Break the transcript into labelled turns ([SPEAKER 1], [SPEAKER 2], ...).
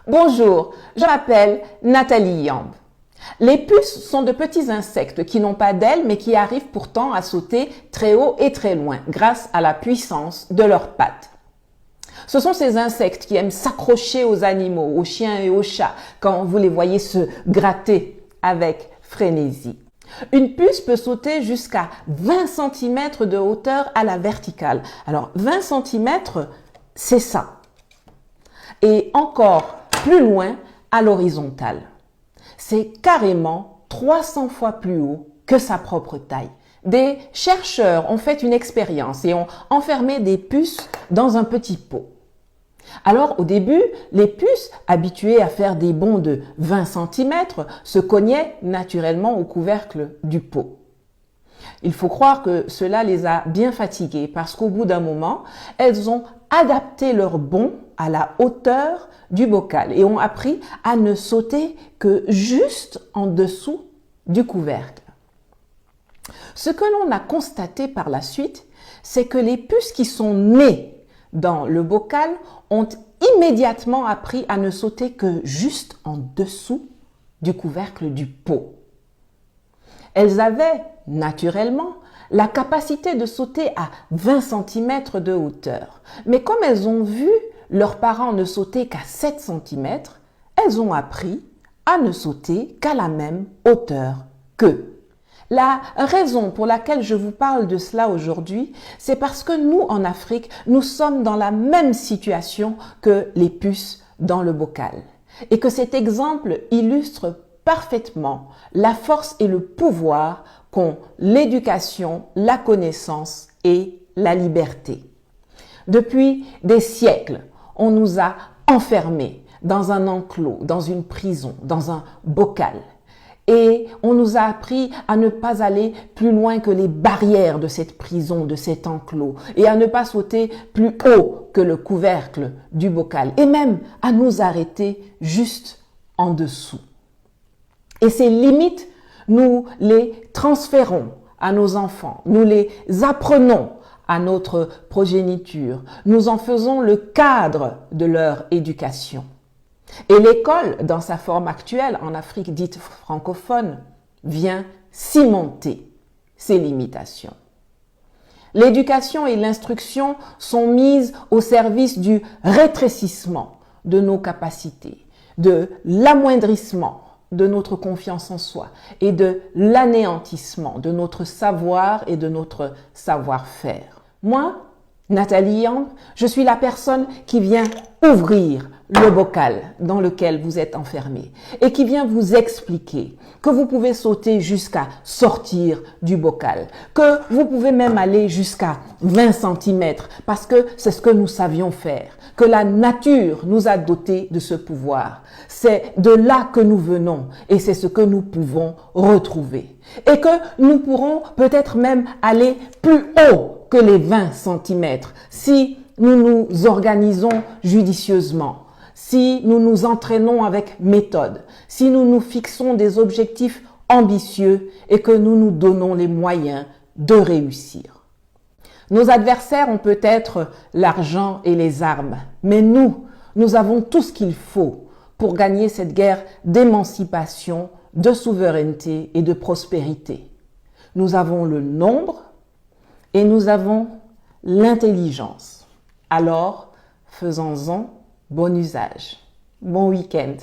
[SPEAKER 1] Bonjour, je m'appelle Nathalie Yamb. Les puces sont de petits insectes qui n'ont pas d'ailes mais qui arrivent pourtant à sauter très haut et très loin grâce à la puissance de leurs pattes. Ce sont ces insectes qui aiment s'accrocher aux animaux, aux chiens et aux chats quand vous les voyez se gratter avec frénésie. Une puce peut sauter jusqu'à 20 cm de hauteur à la verticale. Alors 20 cm, c'est ça. Et encore plus loin à l'horizontale. C'est carrément 300 fois plus haut que sa propre taille. Des chercheurs ont fait une expérience et ont enfermé des puces dans un petit pot. Alors au début, les puces, habituées à faire des bonds de 20 cm, se cognaient naturellement au couvercle du pot. Il faut croire que cela les a bien fatiguées parce qu'au bout d'un moment, elles ont adapté leur bond à la hauteur du bocal et ont appris à ne sauter que juste en dessous du couvercle. Ce que l'on a constaté par la suite, c'est que les puces qui sont nées dans le bocal ont immédiatement appris à ne sauter que juste en dessous du couvercle du pot. Elles avaient naturellement la capacité de sauter à 20 cm de hauteur. Mais comme elles ont vu leurs parents ne sauter qu'à 7 cm, elles ont appris à ne sauter qu'à la même hauteur qu'eux. La raison pour laquelle je vous parle de cela aujourd'hui, c'est parce que nous, en Afrique, nous sommes dans la même situation que les puces dans le bocal. Et que cet exemple illustre parfaitement la force et le pouvoir qu'ont l'éducation, la connaissance et la liberté. Depuis des siècles, on nous a enfermés dans un enclos, dans une prison, dans un bocal. Et on nous a appris à ne pas aller plus loin que les barrières de cette prison, de cet enclos, et à ne pas sauter plus haut que le couvercle du bocal, et même à nous arrêter juste en dessous. Et ces limites, nous les transférons à nos enfants, nous les apprenons à notre progéniture, nous en faisons le cadre de leur éducation. Et l'école, dans sa forme actuelle, en Afrique dite francophone, vient cimenter ces limitations. L'éducation et l'instruction sont mises au service du rétrécissement de nos capacités, de l'amoindrissement de notre confiance en soi et de l'anéantissement de notre savoir et de notre savoir-faire. Moi, Nathalie Yamb, je suis la personne qui vient ouvrir le bocal dans lequel vous êtes enfermé et qui vient vous expliquer que vous pouvez sauter jusqu'à sortir du bocal, que vous pouvez même aller jusqu'à 20 cm parce que c'est ce que nous savions faire, que la nature nous a dotés de ce pouvoir. C'est de là que nous venons et c'est ce que nous pouvons retrouver. Et que nous pourrons peut-être même aller plus haut que les 20 cm si nous nous organisons judicieusement, si nous nous entraînons avec méthode, si nous nous fixons des objectifs ambitieux et que nous nous donnons les moyens de réussir. Nos adversaires ont peut-être l'argent et les armes, mais nous avons tout ce qu'il faut pour gagner cette guerre d'émancipation, de souveraineté et de prospérité. Nous avons le nombre et nous avons l'intelligence. Alors, faisons-en bon usage. Bon week-end.